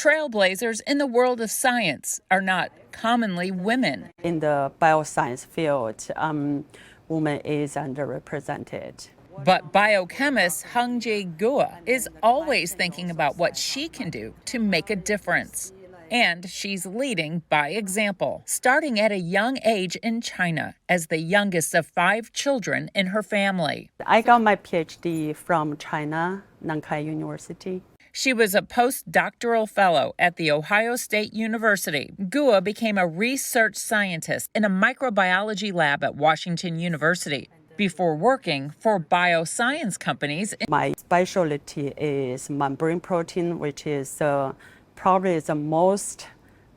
Trailblazers in the world of science are not commonly women. In the bioscience field, women is underrepresented. But biochemist Hungjie Guo is always thinking about what she can do to make a difference. And she's leading by example, starting at a young age in China as the youngest of 5 children in her family. I got my PhD from China, Nankai University. She was a postdoctoral fellow at the Ohio State University. Guo became a research scientist in a microbiology lab at Washington University before working for bioscience companies. My specialty is membrane protein, which is probably the most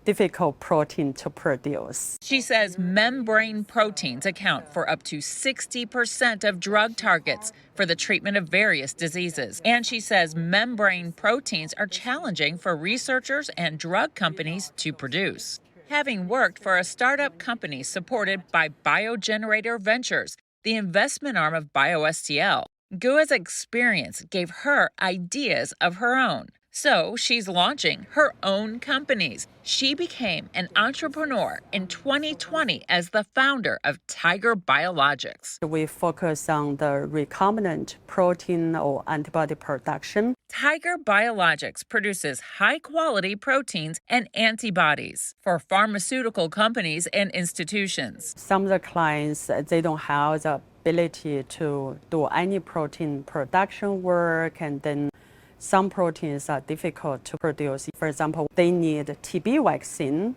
difficult protein to produce. She says membrane proteins account for up to 60% of drug targets for the treatment of various diseases. And she says membrane proteins are challenging for researchers and drug companies to produce. Having worked for a startup company supported by Biogenerator Ventures, the investment arm of BioSTL, Guo's experience gave her ideas of her own. So she's launching her own companies. She became an entrepreneur in 2020 as the founder of Tiger Biologics. We focus on the recombinant protein or antibody production. Tiger Biologics produces high-quality proteins and antibodies for pharmaceutical companies and institutions. Some of the clients, they don't have the ability to do any protein production work, and then some proteins are difficult to produce. For example, they need TB vaccine,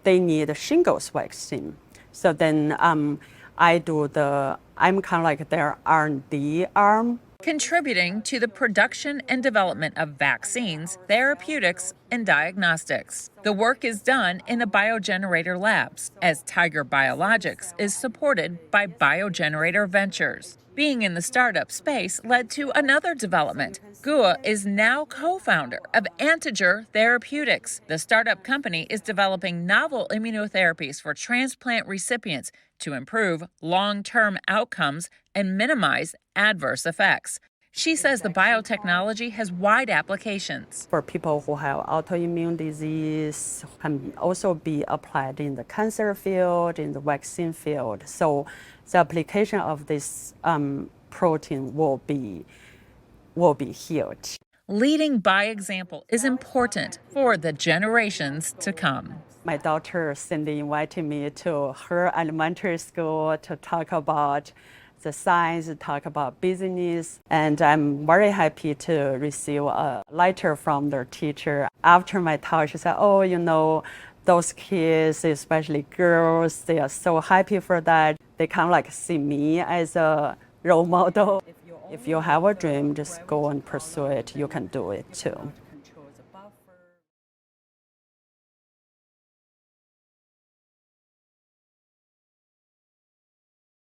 they need shingles vaccine. So then I'm kind of like their R&D arm. Contributing to the production and development of vaccines, therapeutics, and diagnostics. The work is done in the Biogenerator labs, as Tiger Biologics is supported by Biogenerator Ventures. Being in the startup space led to another development. Guo is now co-founder of Integer Therapeutics. The startup company is developing novel immunotherapies for transplant recipients to improve long-term outcomes and minimize adverse effects. She says the biotechnology has wide applications. For people who have autoimmune disease, can also be applied in the cancer field, in the vaccine field. So the application of this protein will be huge. Leading by example is important for the generations to come. My daughter Cindy invited me to her elementary school to talk about the science, talk about business, and I'm very happy to receive a letter from their teacher. After my talk, she said, "Oh, those kids, especially girls, they are so happy for that. They kind of like see me as a role model. If you have a dream, just go and pursue it. You can do it too."